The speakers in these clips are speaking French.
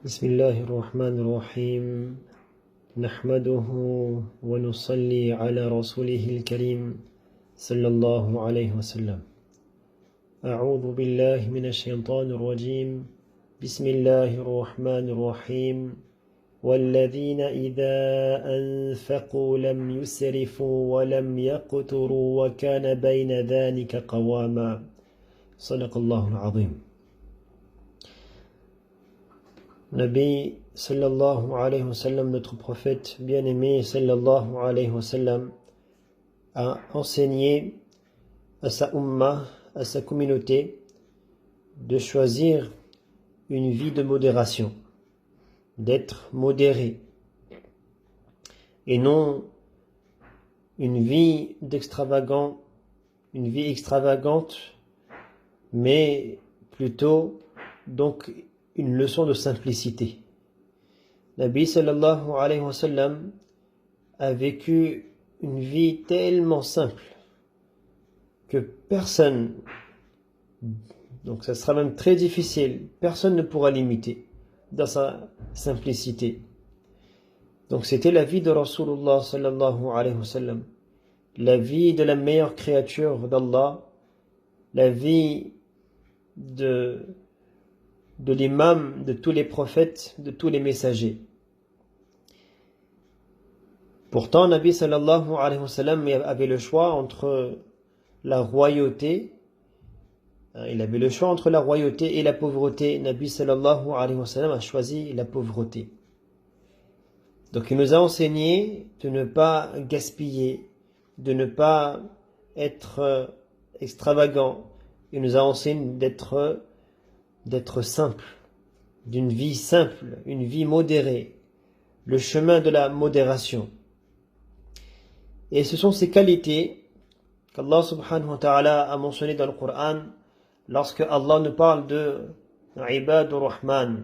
بسم الله الرحمن الرحيم نحمده ونصلي على رسوله الكريم صلى الله عليه وسلم أعوذ بالله من الشيطان الرجيم بسم الله الرحمن الرحيم والذين إذا أنفقوا لم يسرفوا ولم يقتروا وكان بين ذلك قواما صدق الله العظيم. Nabi sallallahu alayhi wa sallam, notre prophète bien-aimé sallallahu alayhi wa sallam, a enseigné à sa umma, à sa communauté, de choisir une vie de modération, d'être modéré, et non une vie d'extravagant, une vie extravagante, mais plutôt donc une leçon de simplicité. Nabi sallallahu alayhi wa sallam a vécu une vie tellement simple que personne, donc ça sera même très difficile, personne ne pourra l'imiter dans sa simplicité. Donc c'était la vie de Rasulullah sallallahu alayhi wa sallam, la vie de la meilleure créature d'Allah, la vie de l'imam de tous les prophètes, de tous les messagers. Pourtant, Nabi sallallahu alayhi wa sallam avait le choix entre la royauté, il avait le choix entre la royauté et la pauvreté. Nabi sallallahu alayhi wa sallam a choisi la pauvreté. Donc il nous a enseigné de ne pas gaspiller, de ne pas être extravagant. Il nous a enseigné d'être simple, d'une vie simple, une vie modérée, le chemin de la modération. Et ce sont ces qualités qu'Allah subhanahu wa ta'ala a mentionnées dans le Coran lorsque Allah nous parle de Ibadur Rahman,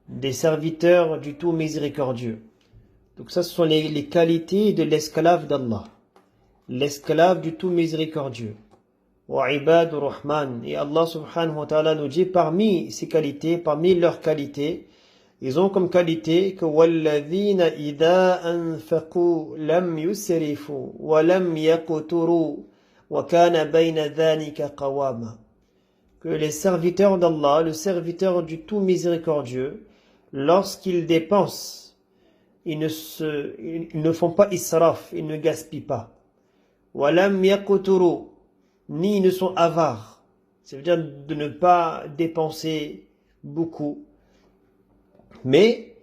des serviteurs du tout miséricordieux. Donc ça, ce sont les qualités de l'esclave d'Allah, l'esclave du tout miséricordieux. Wa Ibadur Rahman, et Allah subhanahu wa ta'ala nous dit parmi ces qualités, parmi leurs qualités, ils ont comme qualité que walladhina idha anfaqu lam yusrifu wa lam yaqturu wa kana bayna dhalika qawama, que les serviteurs d'Allah, le serviteur du tout miséricordieux, lorsqu'ils dépensent, ils ne font pas israf, ils ne gaspillent pas. Wa lam yaqturu, ni ils ne sont avares, ça veut dire de ne pas dépenser beaucoup. Mais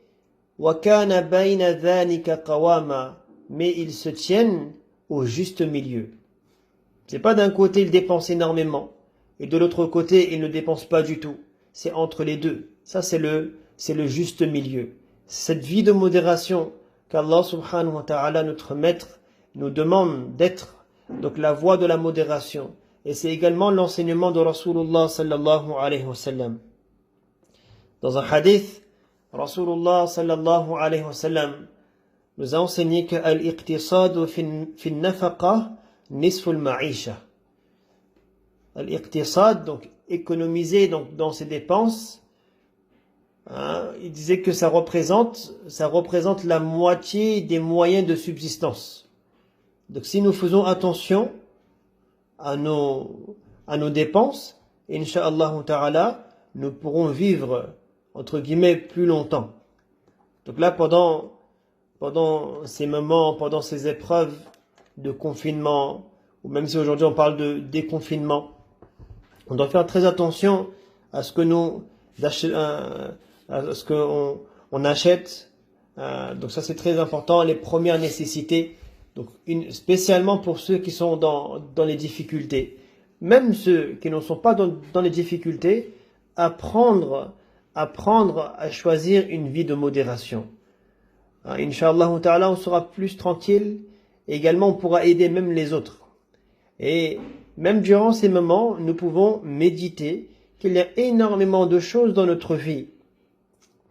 وَكَانَ بَيْنَ ذَلِكَ قَوَامًا, mais ils se tiennent au juste milieu. C'est pas d'un côté ils dépensent énormément et de l'autre côté ils ne dépensent pas du tout. C'est entre les deux. Ça c'est le juste milieu. Cette vie de modération qu'Allah subhanahu wa ta'ala, notre maître, nous demande d'être, donc la voie de la modération. Et c'est également l'enseignement de Rasulullah sallallahu alayhi wa sallam. Dans un hadith, Rasulullah sallallahu alayhi wa sallam nous a enseigné que al-iqtisadu fi nafaqa nisful ma'isha. Al-iqtisad, donc économiser donc dans ses dépenses, il disait que ça représente la moitié des moyens de subsistance. Donc si nous faisons attention à nos dépenses, incha'Allah ta'ala, nous pourrons vivre, entre guillemets, plus longtemps. Donc là, pendant ces moments, pendant ces épreuves de confinement, ou même si aujourd'hui on parle de déconfinement, on doit faire très attention à ce que on achète. Donc ça c'est très important, les premières nécessités. Donc, spécialement pour ceux qui sont dans les difficultés. Même ceux qui ne sont pas dans les difficultés, apprendre à choisir une vie de modération. Inch'Allah ta'ala, on sera plus tranquille. Et également, on pourra aider même les autres. Et même durant ces moments, nous pouvons méditer qu'il y a énormément de choses dans notre vie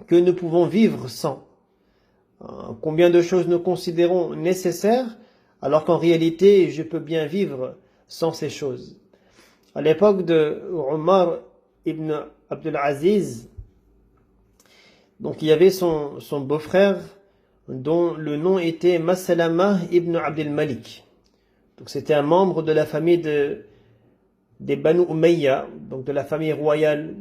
que nous pouvons vivre sans. Combien de choses nous considérons nécessaires, alors qu'en réalité, je peux bien vivre sans ces choses. À l'époque de Omar ibn Abdul Aziz, Donc il y avait son beau-frère dont le nom était Masalama ibn Abdel Malik. Donc c'était un membre de la famille des Banu Umayya, donc de la famille royale.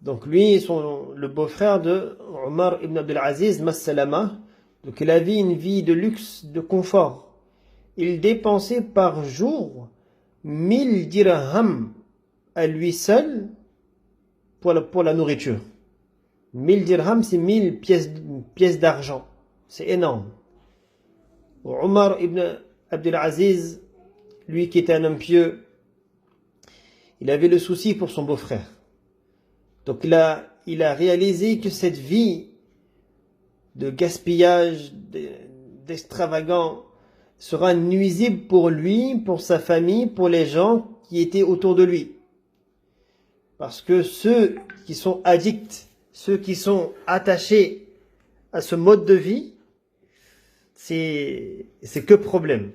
Donc lui, le beau-frère de Omar ibn Abdel Aziz, Masalama, donc il avait une vie de luxe, de confort. Il dépensait par jour 1000 dirhams à lui seul pour la nourriture. 1000 dirhams, c'est 1000 pièces d'argent. C'est énorme. Omar ibn Abdel Aziz, lui qui était un homme pieux, il avait le souci pour son beau-frère. Donc il a réalisé que cette vie de gaspillage, d'extravagant, sera nuisible pour lui, pour sa famille, pour les gens qui étaient autour de lui. Parce que ceux qui sont addicts, ceux qui sont attachés à ce mode de vie, c'est que problème.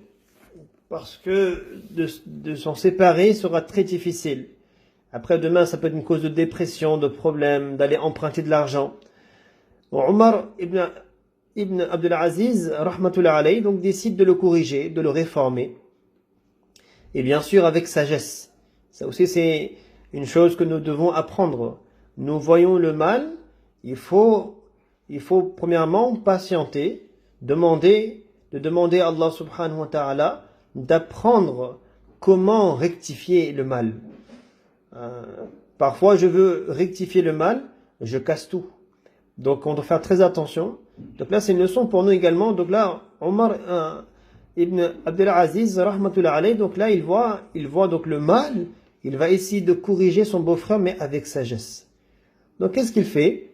Parce que de s'en séparer sera très difficile. Après demain, ça peut être une cause de dépression, de problème, d'aller emprunter de l'argent. Omar ibn Abdel Aziz, rahmatullah alayhi, donc décide de le corriger, de le réformer. Et bien sûr avec sagesse. Ça aussi c'est une chose que nous devons apprendre. Nous voyons le mal, il faut premièrement patienter, de demander à Allah subhanahu wa ta'ala d'apprendre comment rectifier le mal. Parfois je veux rectifier le mal, je casse tout. Donc on doit faire très attention. Donc là c'est une leçon pour nous également. Donc là Omar ibn Abdel Aziz rahmatullah alayhi, donc là il voit donc le mal, il va essayer de corriger son beau-frère mais avec sagesse. Donc qu'est-ce qu'il fait?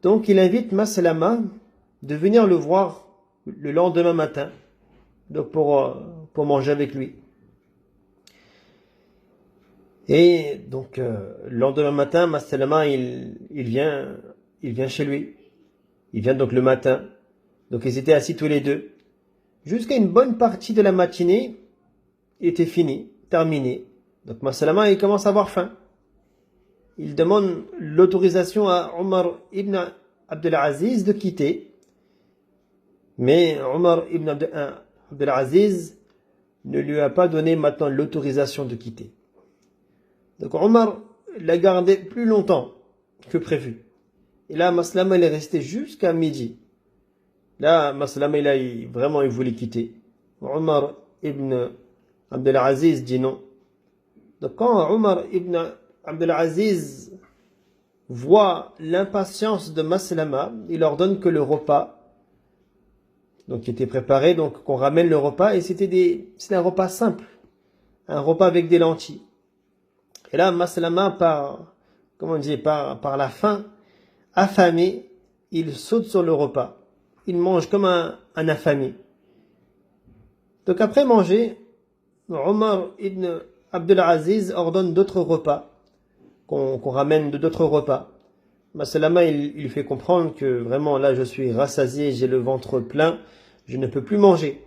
Donc il invite Maslama de venir le voir le lendemain matin, donc pour manger avec lui. Et donc le lendemain matin, Maslama il vient chez lui. Il vient donc le matin. Donc ils étaient assis tous les deux. Jusqu'à une bonne partie de la matinée était finie, terminée. Donc Maslama il commence à avoir faim. Il demande l'autorisation à Omar ibn Abdel Aziz de quitter. Mais Omar ibn Abdel Aziz ne lui a pas donné maintenant l'autorisation de quitter. Donc Omar l'a gardé plus longtemps que prévu. Et là, Maslama il est resté jusqu'à midi. Là, Maslama il voulait quitter. Omar ibn Abdel Aziz dit non. Donc quand Omar ibn Abdel Aziz voit l'impatience de Maslama, il ordonne que le repas, donc qui était préparé, donc qu'on ramène le repas, et c'était un repas simple, un repas avec des lentilles. Et là, Maslama par la faim, affamé, il saute sur le repas. Il mange comme un affamé. Donc après manger, Omar ibn Abdel Aziz ordonne d'autres repas, qu'on ramène d'autres repas. Maslama il fait comprendre que vraiment là je suis rassasié, j'ai le ventre plein, je ne peux plus manger.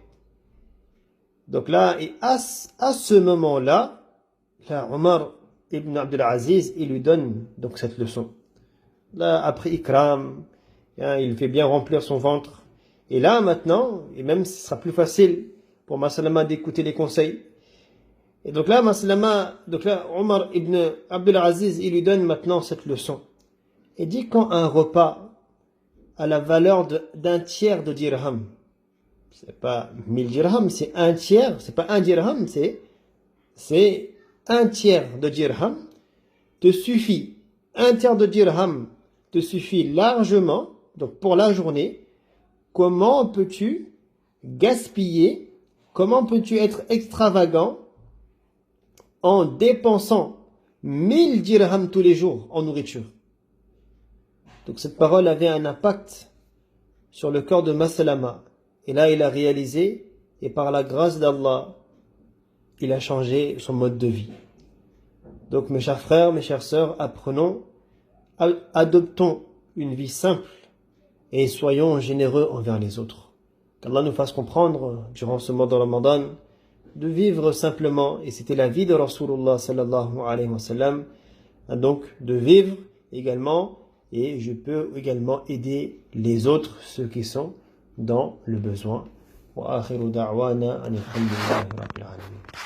Donc là, et à ce moment-là, Omar ibn Abdel Aziz il lui donne donc cette leçon. Là, après Ikram, il fait bien remplir son ventre. Et là, maintenant, et même ce sera plus facile pour Maslama d'écouter les conseils. Et donc là, Omar ibn Abdel Aziz, il lui donne maintenant cette leçon. Il dit quand un repas a la valeur d'un tiers de dirham, c'est pas 1000 dirhams, c'est un tiers, c'est pas un dirham, c'est un tiers de dirham, te suffit. Un tiers de dirham te suffit largement, donc pour la journée. Comment peux-tu gaspiller, comment peux-tu être extravagant en dépensant 1000 dirhams tous les jours en nourriture? Donc cette parole avait un impact sur le cœur de Maslama. Et là il a réalisé, et par la grâce d'Allah, il a changé son mode de vie. Donc mes chers frères, mes chères sœurs, apprenons, adoptons une vie simple et soyons généreux envers les autres. Qu'Allah nous fasse comprendre, durant ce mois de Ramadan, de vivre simplement, et c'était la vie de Rasulullah sallallahu alayhi wa sallam, donc de vivre également et je peux également aider les autres, ceux qui sont dans le besoin. Wa akhiru da'wana anil hamdulillahi rabbil alamin.